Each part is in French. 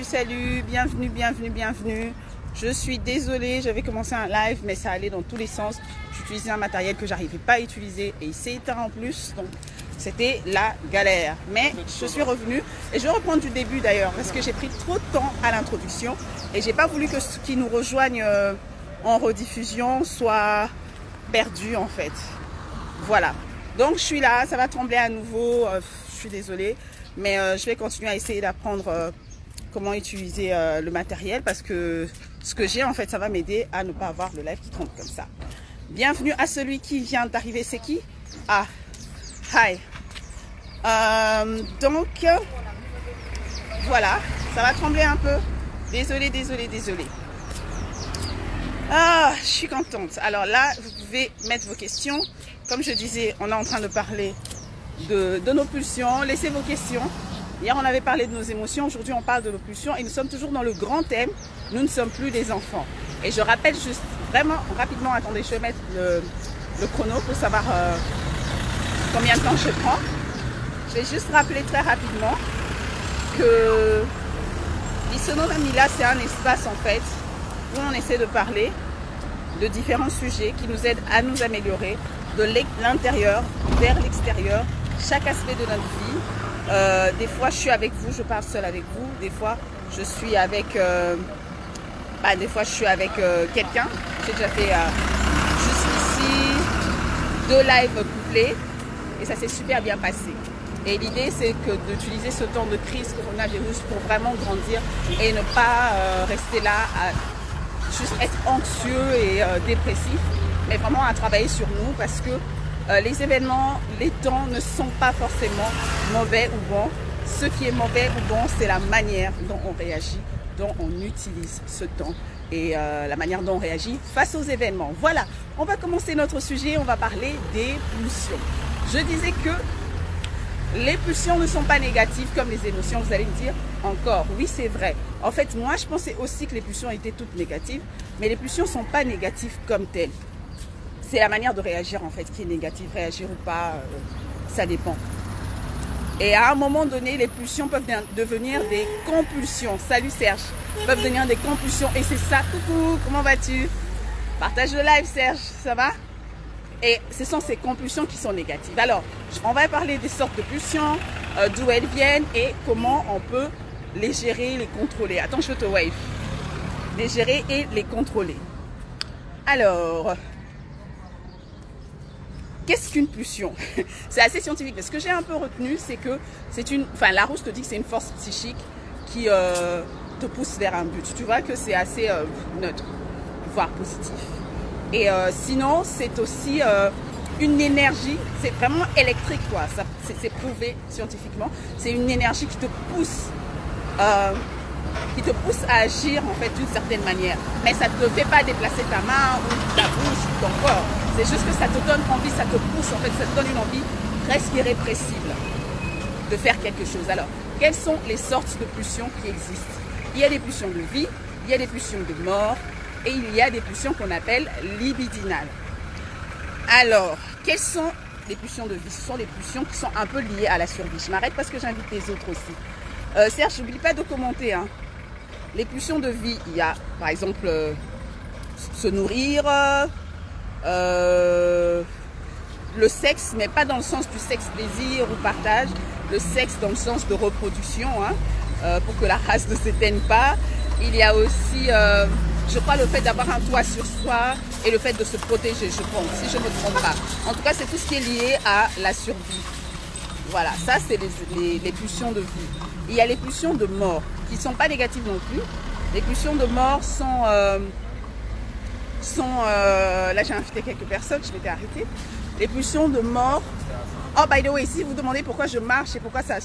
Salut, bienvenue, bienvenue, bienvenue. Je suis désolée, j'avais commencé un live, mais ça allait dans tous les sens. J'utilisais un matériel que j'arrivais pas à utiliser et il s'est éteint en plus, donc c'était la galère. Mais je suis revenue et je vais reprendre du début d'ailleurs, parce que j'ai pris trop de temps à l'introduction et j'ai pas voulu que ceux qui nous rejoignent en rediffusion soient perdus en fait. Voilà, donc je suis là, ça va trembler à nouveau, je suis désolée, mais je vais continuer à essayer d'apprendre comment utiliser le matériel, parce que ce que j'ai en fait, ça va m'aider à ne pas avoir le live qui tremble comme ça. Bienvenue à celui qui vient d'arriver, c'est qui? Ah, hi. Donc voilà, ça va trembler un peu. Désolée, désolée, désolée. Ah, je suis contente. Alors là, vous pouvez mettre vos questions. Comme je disais, on est en train de parler de nos pulsions. Laissez vos questions. Hier, on avait parlé de nos émotions. Aujourd'hui, on parle de nos pulsions. Et nous sommes toujours dans le grand thème. Nous ne sommes plus des enfants. Et je rappelle juste vraiment rapidement. Attendez, je vais mettre le chrono pour savoir combien de temps je prends. Je vais juste rappeler très rapidement que l'Isonomamila, c'est un espace en fait où on essaie de parler de différents sujets qui nous aident à nous améliorer de l'intérieur vers l'extérieur, chaque aspect de notre vie. Des fois, je suis avec vous, je parle seule avec vous. Des fois, je suis avec, quelqu'un. J'ai déjà fait jusqu'ici 2 lives couplés et ça s'est super bien passé. Et l'idée, c'est que d'utiliser ce temps de crise coronavirus pour vraiment grandir et ne pas rester là à juste être anxieux et dépressif, mais vraiment à travailler sur nous, parce que les événements, les temps ne sont pas forcément mauvais ou bons. Ce qui est mauvais ou bon, c'est la manière dont on réagit, dont on utilise ce temps et la manière dont on réagit face aux événements. Voilà, on va commencer notre sujet, on va parler des pulsions. Je disais que les pulsions ne sont pas négatives comme les émotions. Vous allez me dire encore, oui c'est vrai. En fait, moi je pensais aussi que les pulsions étaient toutes négatives, mais les pulsions ne sont pas négatives comme telles. C'est la manière de réagir en fait qui est négative. Réagir ou pas, ça dépend. Et à un moment donné, les pulsions peuvent devenir des compulsions. Salut Serge. Peuvent devenir des compulsions et c'est ça. Coucou, comment vas-tu? Partage le live Serge, ça va? Et ce sont ces compulsions qui sont négatives. Alors, on va parler des sortes de pulsions, d'où elles viennent et comment on peut les gérer, les contrôler. Attends, je te wave. Les gérer et les contrôler. Alors, qu'est-ce qu'une pulsion? C'est assez scientifique. Mais ce que j'ai un peu retenu, c'est que c'est une... Enfin, Larousse te dit que c'est une force psychique qui te pousse vers un but. Tu vois que c'est assez neutre, voire positif. Et sinon, c'est aussi une énergie, c'est vraiment électrique quoi, c'est prouvé scientifiquement. C'est une énergie qui te pousse à agir en fait d'une certaine manière. Mais ça ne te fait pas déplacer ta main ou ta bouche ou ton corps. C'est juste que ça te donne envie, ça te pousse en fait, ça te donne une envie presque irrépressible de faire quelque chose. Alors, quelles sont les sortes de pulsions qui existent? Il y a des pulsions de vie, il y a des pulsions de mort, et il y a des pulsions qu'on appelle libidinales. Alors, quelles sont les pulsions de vie? Ce sont les pulsions qui sont un peu liées à la survie. Je m'arrête parce que j'invite les autres aussi. Serge, n'oublie pas de commenter. Hein. Les pulsions de vie, il y a par exemple se nourrir, le sexe, mais pas dans le sens du sexe plaisir ou partage, le sexe dans le sens de reproduction, hein, pour que la race ne s'éteigne pas. Il y a aussi... je crois le fait d'avoir un toit sur soi et le fait de se protéger, je pense, si je ne me trompe pas. En tout cas, c'est tout ce qui est lié à la survie. Voilà, ça c'est les pulsions de vie. Il y a les pulsions de mort, qui ne sont pas négatives non plus. Les pulsions de mort sont... là j'ai invité quelques personnes, je m'étais arrêtée. Les pulsions de mort... Oh, by the way, si vous demandez pourquoi je marche et pourquoi ça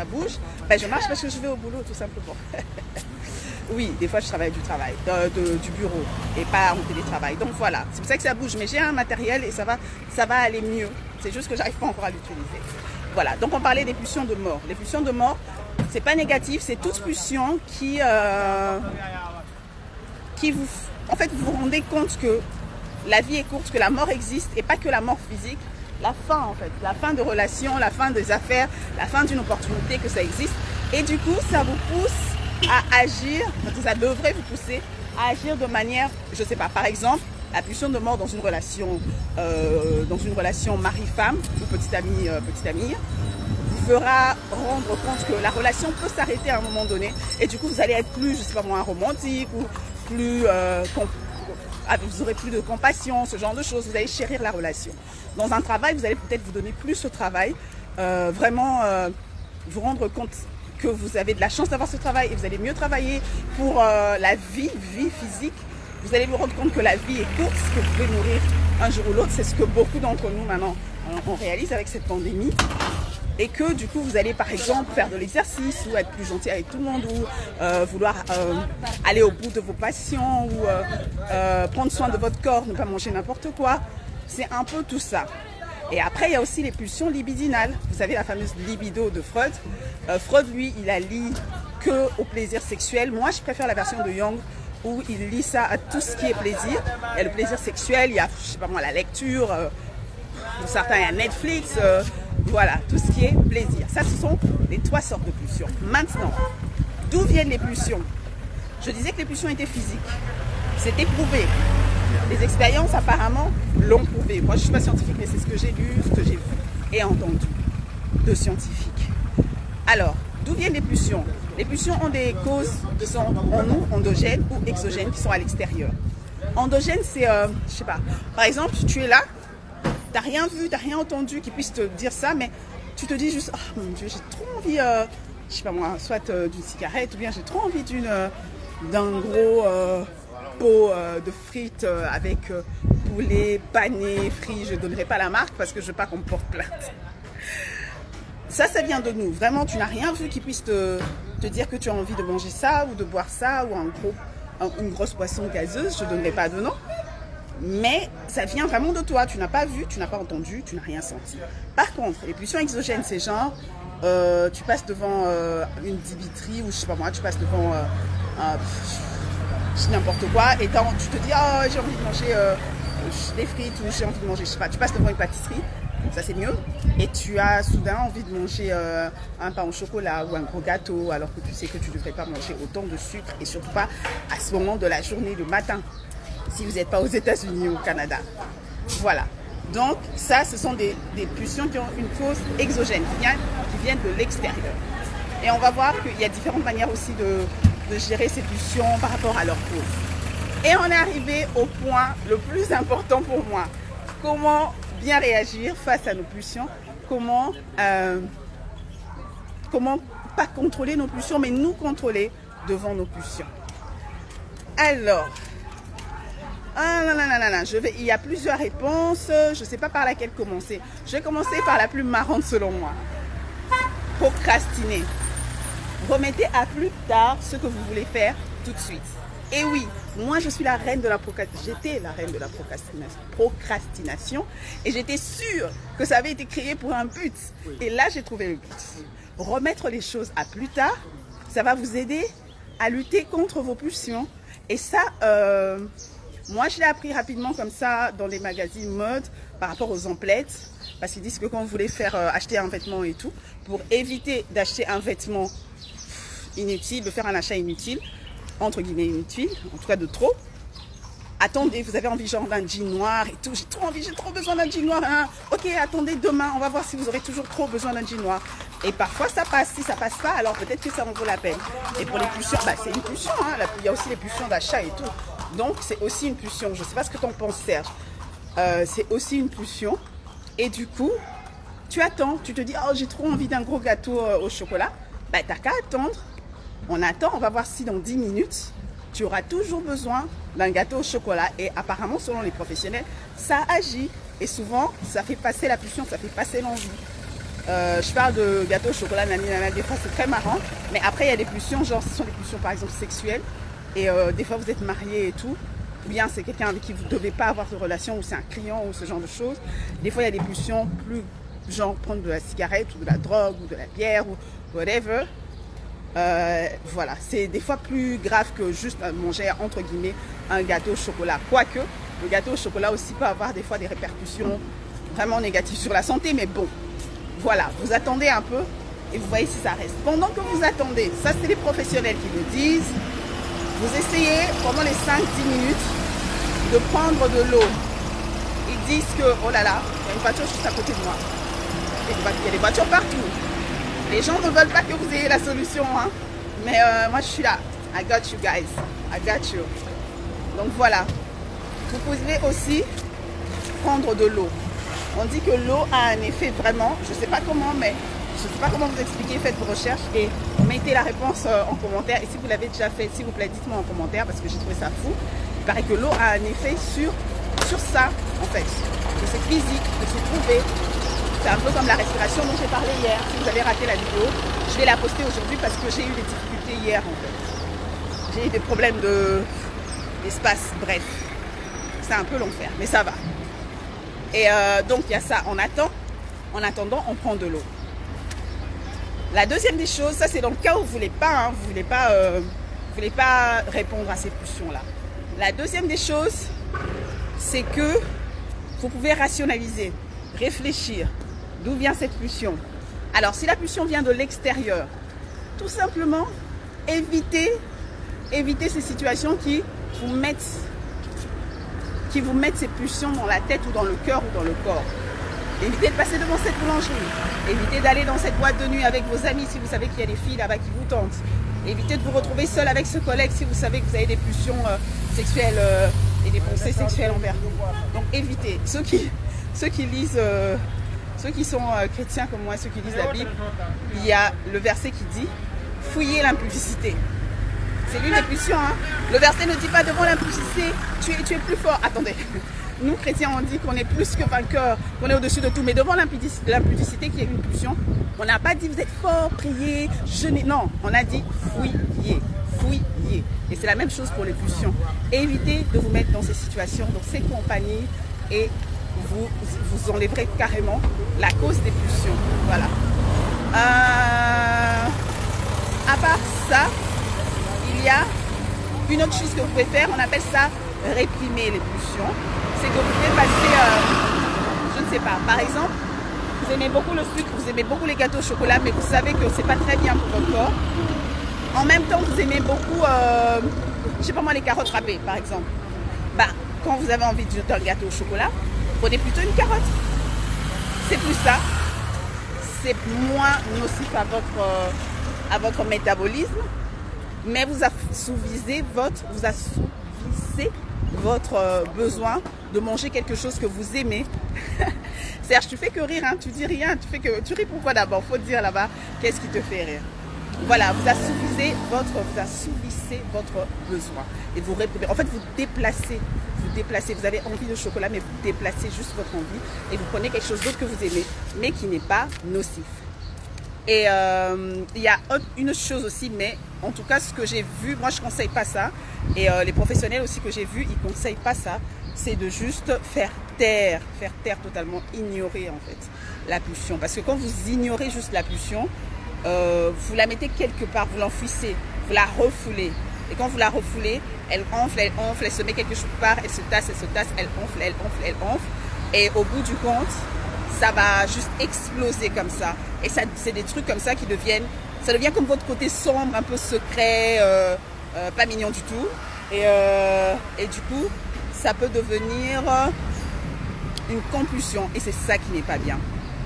bouge, ben, je marche parce que je vais au boulot, tout simplement. Oui, des fois je travaille du bureau et pas en télétravail. Donc voilà, c'est pour ça que ça bouge. Mais j'ai un matériel et ça va aller mieux. C'est juste que j'arrive pas encore à l'utiliser. Voilà, donc on parlait des pulsions de mort. Les pulsions de mort, c'est pas négatif, c'est toute pulsion qui vous... En fait, vous vous rendez compte que la vie est courte, que la mort existe et pas que la mort physique. La fin en fait, la fin de relations, la fin des affaires, la fin d'une opportunité, que ça existe. Et du coup, ça vous pousse à agir, ça devrait vous pousser à agir de manière, je ne sais pas, par exemple, la pulsion de mort dans une relation mari-femme ou petite amie, vous fera rendre compte que la relation peut s'arrêter à un moment donné et du coup vous allez être plus, je sais pas moi, romantique ou plus, vous aurez plus de compassion, ce genre de choses, vous allez chérir la relation. Dans un travail, vous allez peut-être vous donner plus au travail, vraiment vous rendre compte que vous avez de la chance d'avoir ce travail et vous allez mieux travailler pour la vie physique. Vous allez vous rendre compte que la vie est courte, que vous pouvez mourir un jour ou l'autre. C'est ce que beaucoup d'entre nous maintenant on réalise avec cette pandémie. Et que du coup vous allez par exemple faire de l'exercice ou être plus gentil avec tout le monde ou vouloir aller au bout de vos passions ou prendre soin de votre corps, ne pas manger n'importe quoi. C'est un peu tout ça. Et après il y a aussi les pulsions libidinales. Vous savez la fameuse libido de Freud. Freud lui il a lié que au plaisir sexuel. Moi je préfère la version de Jung où il lie ça à tout ce qui est plaisir. Il y a le plaisir sexuel, il y a, je sais pas moi, la lecture, pour certains il y a Netflix, voilà, tout ce qui est plaisir. Ça, ce sont les 3 sortes de pulsions. Maintenant, d'où viennent les pulsions? Je disais que les pulsions étaient physiques. C'est éprouvé. Les expériences, apparemment, l'ont prouvé. Moi, je ne suis pas scientifique, mais c'est ce que j'ai lu, ce que j'ai vu et entendu de scientifiques. Alors, d'où viennent les pulsions? Les pulsions ont des causes qui sont en nous, endogènes ou exogènes, qui sont à l'extérieur. Endogène, c'est, je sais pas, par exemple, tu es là, tu n'as rien vu, tu n'as rien entendu qui puisse te dire ça, mais tu te dis juste, oh mon Dieu, j'ai trop envie, je sais pas moi, soit d'une cigarette, ou bien j'ai trop envie d'un gros pot de frites avec poulet, pané, frit. Je ne donnerai pas la marque parce que je ne veux pas qu'on me porte plainte. Ça vient de nous. Vraiment, tu n'as rien vu qui puisse te dire que tu as envie de manger ça ou de boire ça ou une grosse boisson gazeuse. Je ne donnerai pas de nom. Mais ça vient vraiment de toi. Tu n'as pas vu, tu n'as pas entendu, tu n'as rien senti. Par contre, les pulsions exogènes, c'est genre, tu passes devant une dibiterie ou je sais pas moi, tu passes devant n'importe quoi et tu te dis, oh, j'ai envie de manger des frites ou j'ai envie de manger, je sais pas, tu passes devant une pâtisserie. Ça c'est mieux. Et tu as soudain envie de manger un pain au chocolat ou un gros gâteau alors que tu sais que tu ne devrais pas manger autant de sucre et surtout pas à ce moment de la journée, le matin, si vous n'êtes pas aux États-Unis ou au Canada. Voilà. Donc ça, ce sont des pulsions qui ont une cause exogène, qui viennent de l'extérieur. Et on va voir qu'il y a différentes manières aussi de gérer ces pulsions par rapport à leur cause. Et on est arrivé au point le plus important pour moi. Comment bien réagir face à nos pulsions, comment pas contrôler nos pulsions, mais nous contrôler devant nos pulsions. Alors, il y a plusieurs réponses, je ne sais pas par laquelle commencer. Je vais commencer par la plus marrante selon moi. Procrastiner. Remettez à plus tard ce que vous voulez faire tout de suite. Et oui, moi je suis la reine de la procrastination. J'étais la reine de la procrastination et j'étais sûre que ça avait été créé pour un but. Et là j'ai trouvé le but. Remettre les choses à plus tard, ça va vous aider à lutter contre vos pulsions. Et ça, moi je l'ai appris rapidement comme ça dans les magazines mode par rapport aux emplettes. Parce qu'ils disent que quand vous voulez faire acheter un vêtement et tout, pour éviter d'acheter un vêtement inutile, de faire un achat inutile, entre guillemets inutile, en tout cas de trop. Attendez, vous avez envie genre d'un jean noir et tout, j'ai trop besoin d'un jean noir. Hein. Ok, attendez demain, on va voir si vous aurez toujours trop besoin d'un jean noir. Et parfois ça passe, si ça passe pas, alors peut-être que ça en vaut la peine. Et pour les pulsions, bah, c'est une pulsion, hein. Il y a aussi les pulsions d'achat et tout. Donc c'est aussi une pulsion, je sais pas ce que tu en penses Serge. C'est aussi une pulsion. Et du coup, tu attends, tu te dis, oh j'ai trop envie d'un gros gâteau au chocolat. Bah t'as qu'à attendre. On attend, on va voir si dans 10 minutes, tu auras toujours besoin d'un gâteau au chocolat. Et apparemment, selon les professionnels, ça agit. Et souvent, ça fait passer la pulsion, ça fait passer l'envie. Je parle de gâteau au chocolat, des fois c'est très marrant. Mais après, il y a des pulsions, genre ce sont des pulsions par exemple sexuelles. Et des fois, vous êtes marié et tout. Ou bien c'est quelqu'un avec qui vous ne devez pas avoir de relation, ou c'est un client, ou ce genre de choses. Des fois, il y a des pulsions plus, genre prendre de la cigarette, ou de la drogue, ou de la bière, ou whatever. Voilà, c'est des fois plus grave que juste manger entre guillemets un gâteau au chocolat. Quoique, le gâteau au chocolat aussi peut avoir des fois des répercussions vraiment négatives sur la santé, mais bon, voilà, vous attendez un peu et vous voyez si ça reste. Pendant que vous attendez, ça c'est les professionnels qui le disent, vous essayez pendant les 5-10 minutes de prendre de l'eau. Ils disent que, oh là là, il y a une voiture juste à côté de moi. Il y a des voitures partout. Les gens ne veulent pas que vous ayez la solution, hein. Mais moi je suis là. I got you guys. I got you. Donc voilà. Vous pouvez aussi prendre de l'eau. On dit que l'eau a un effet vraiment, je ne sais pas comment, mais je ne sais pas comment vous expliquer, faites vos recherches et mettez la réponse en commentaire. Et si vous l'avez déjà fait, s'il vous plaît, dites-moi en commentaire parce que j'ai trouvé ça fou. Il paraît que l'eau a un effet sur ça, en fait. Que c'est physique, que c'est prouvé. C'est un peu comme la respiration dont j'ai parlé hier. Si vous avez raté la vidéo, je vais la poster aujourd'hui parce que j'ai eu des difficultés hier, en fait. J'ai eu des problèmes d'espace, bref. C'est un peu l'enfer, mais ça va. Et donc il y a ça, on attend. En attendant, on prend de l'eau. La deuxième des choses, ça c'est dans le cas où vous voulez pas, hein, vous voulez pas répondre à ces pulsions-là. La deuxième des choses, c'est que vous pouvez rationaliser, réfléchir. D'où vient cette pulsion? Alors si la pulsion vient de l'extérieur, tout simplement évitez ces situations qui vous mettent ces pulsions dans la tête ou dans le cœur ou dans le corps. Évitez de passer devant cette boulangerie. Évitez d'aller dans cette boîte de nuit avec vos amis si vous savez qu'il y a des filles là-bas qui vous tentent. Évitez de vous retrouver seul avec ce collègue si vous savez que vous avez des pulsions sexuelles et des pensées sexuelles envers vous. Donc évitez. Ceux qui lisent, ceux qui sont chrétiens comme moi, ceux qui lisent la Bible, il y a le verset qui dit « Fouillez l'impudicité ». C'est l'une des pulsions. Hein. Le verset ne dit pas devant l'impudicité, tu es plus fort. Attendez, nous chrétiens on dit qu'on est plus que vainqueur, qu'on est au-dessus de tout. Mais devant l'impudicité qui est une pulsion, on n'a pas dit vous êtes fort, priez, jeûnez. Non, on a dit fouillez, fouillez. Et c'est la même chose pour les pulsions. Évitez de vous mettre dans ces situations, dans ces compagnies et vous enlèverez carrément la cause des pulsions. Voilà. À part ça, il y a une autre chose que vous pouvez faire, on appelle ça réprimer les pulsions. C'est que vous pouvez passer, je ne sais pas, par exemple, vous aimez beaucoup le sucre, vous aimez beaucoup les gâteaux au chocolat, mais vous savez que c'est pas très bien pour votre corps. En même temps, vous aimez beaucoup, je sais pas moi, les carottes râpées, par exemple. Bah, quand vous avez envie d'un gâteau au chocolat, prenez plutôt une carotte. C'est plus ça. C'est moins nocif à votre métabolisme. Mais vous assouvissez votre besoin de manger quelque chose que vous aimez. Serge, tu fais que rire, hein, tu dis rien, tu ris pourquoi d'abord? Faut te dire là-bas, qu'est-ce qui te fait rire? Voilà, vous assouvissez votre besoin. Et vous réprimez. En fait, vous déplacez. Vous avez envie de chocolat, mais vous déplacez juste votre envie. Et vous prenez quelque chose d'autre que vous aimez, mais qui n'est pas nocif. Et il y a une chose aussi, mais en tout cas ce que j'ai vu, moi je ne conseille pas ça, et les professionnels aussi que j'ai vus, ils ne conseillent pas ça, c'est de juste faire taire totalement, ignorer en fait la pulsion. Parce que quand vous ignorez juste la pulsion, vous la mettez quelque part, vous l'enfouissez, vous la refoulez. Et quand vous la refoulez, elle enfle, elle se met quelque part, elle se tasse, elle enfle. Et au bout du compte, ça va juste exploser comme ça. Et ça, c'est des trucs comme ça qui deviennent, ça devient comme votre côté sombre, un peu secret, pas mignon du tout. Et du coup, ça peut devenir une compulsion. Et c'est ça qui n'est pas bien.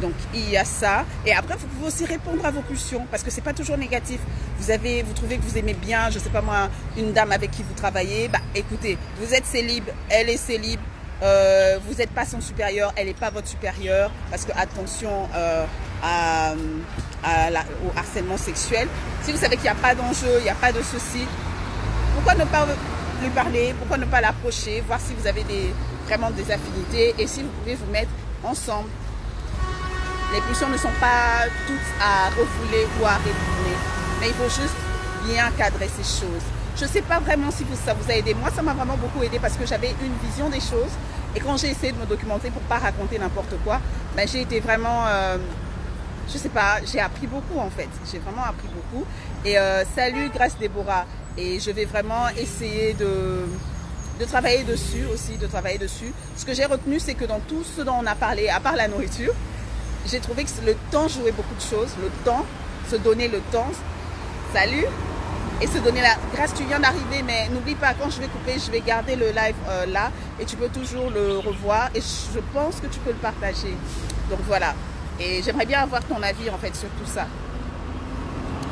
Donc, il y a ça. Et après, vous pouvez aussi répondre à vos pulsions parce que c'est pas toujours négatif. Vous trouvez que vous aimez bien, je sais pas moi, une dame avec qui vous travaillez. Bah, écoutez, vous êtes célib, elle est célib. Vous n'êtes pas son supérieur, elle n'est pas votre supérieur, parce que attention au harcèlement sexuel. Si vous savez qu'il n'y a pas d'enjeu, il n'y a pas de souci, pourquoi ne pas lui parler, pourquoi ne pas l'approcher, voir si vous avez vraiment des affinités et si vous pouvez vous mettre ensemble. Les pulsions ne sont pas toutes à refouler ou à réprimer, mais il faut juste bien cadrer ces choses. Je ne sais pas vraiment si ça vous a aidé. Moi, ça m'a vraiment beaucoup aidé parce que j'avais une vision des choses. Et quand j'ai essayé de me documenter pour ne pas raconter n'importe quoi, ben, j'ai été vraiment, je ne sais pas, j'ai appris beaucoup en fait. J'ai vraiment appris beaucoup. Et salut Grâce Déborah. Et je vais vraiment essayer de travailler dessus aussi, Ce que j'ai retenu, c'est que dans tout ce dont on a parlé, à part la nourriture, j'ai trouvé que le temps jouait beaucoup de choses. Le temps, se donner le temps. Salut! Et se donner la grâce. Tu viens d'arriver, mais n'oublie pas, quand je vais couper, je vais garder le live là et tu peux toujours le revoir et je pense que tu peux le partager. Donc voilà. Et j'aimerais bien avoir ton avis en fait sur tout ça.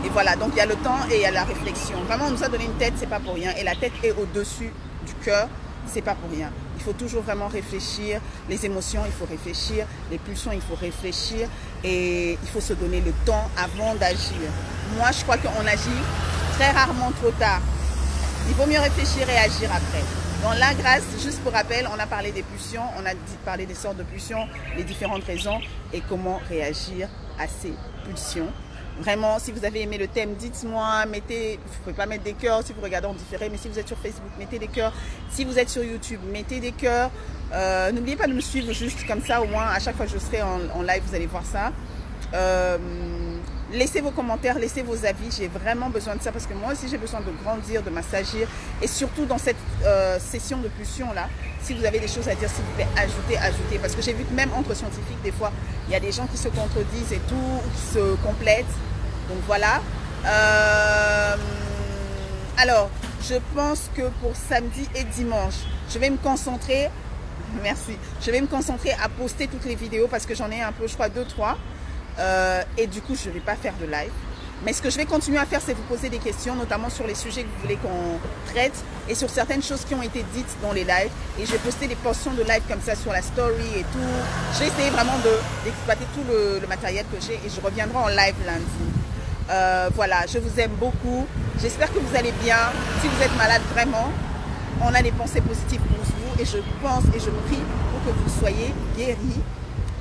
Et voilà, donc il y a le temps et il y a la réflexion. Vraiment, on nous a donné une tête, c'est pas pour rien. Et la tête est au-dessus du cœur, c'est pas pour rien. Il faut toujours vraiment réfléchir. Les émotions, il faut réfléchir. Les pulsions, il faut réfléchir. Et il faut se donner le temps avant d'agir. Moi, je crois qu'on agit très rarement trop tard. Il vaut mieux réfléchir et agir après. Dans la grâce, juste pour rappel, on a parlé des pulsions, on a parlé des sortes de pulsions, les différentes raisons et comment réagir à ces pulsions. Vraiment, si vous avez aimé le thème, dites-moi, mettez, vous ne pouvez pas mettre des cœurs si vous regardez en différé, mais si vous êtes sur Facebook, mettez des cœurs. Si vous êtes sur YouTube, mettez des cœurs. N'oubliez pas de me suivre juste comme ça, au moins à chaque fois que je serai en live, vous allez voir ça. Laissez vos commentaires, laissez vos avis, j'ai vraiment besoin de ça parce que moi aussi j'ai besoin de grandir, de m'assagir et surtout dans cette session de pulsion là, si vous avez des choses à dire, s'il vous plaît, ajoutez, parce que j'ai vu que même entre scientifiques des fois, il y a des gens qui se contredisent et tout, qui se complètent, donc voilà. Alors, je pense que pour samedi et dimanche, je vais me concentrer, merci, je vais me concentrer à poster toutes les vidéos parce que j'en ai un peu, je crois 2-3. Et du coup je ne vais pas faire de live, mais ce que je vais continuer à faire, c'est vous poser des questions, notamment sur les sujets que vous voulez qu'on traite et sur certaines choses qui ont été dites dans les lives, et je vais poster des portions de live comme ça sur la story et tout. Je vais essayer vraiment d'exploiter tout le matériel que j'ai et je reviendrai en live lundi. Voilà, je vous aime beaucoup, j'espère que vous allez bien. Si vous êtes malade, vraiment, on a des pensées positives pour vous et je pense et je prie pour que vous soyez guéris.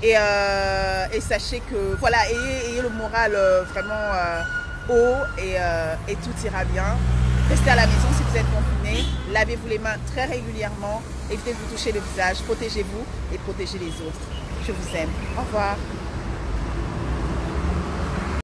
Et sachez que voilà, ayez le moral vraiment haut et tout ira bien. Restez à la maison si vous êtes confiné, lavez-vous les mains très régulièrement, évitez de vous toucher le visage, protégez-vous et protégez les autres. Je vous aime. Au revoir.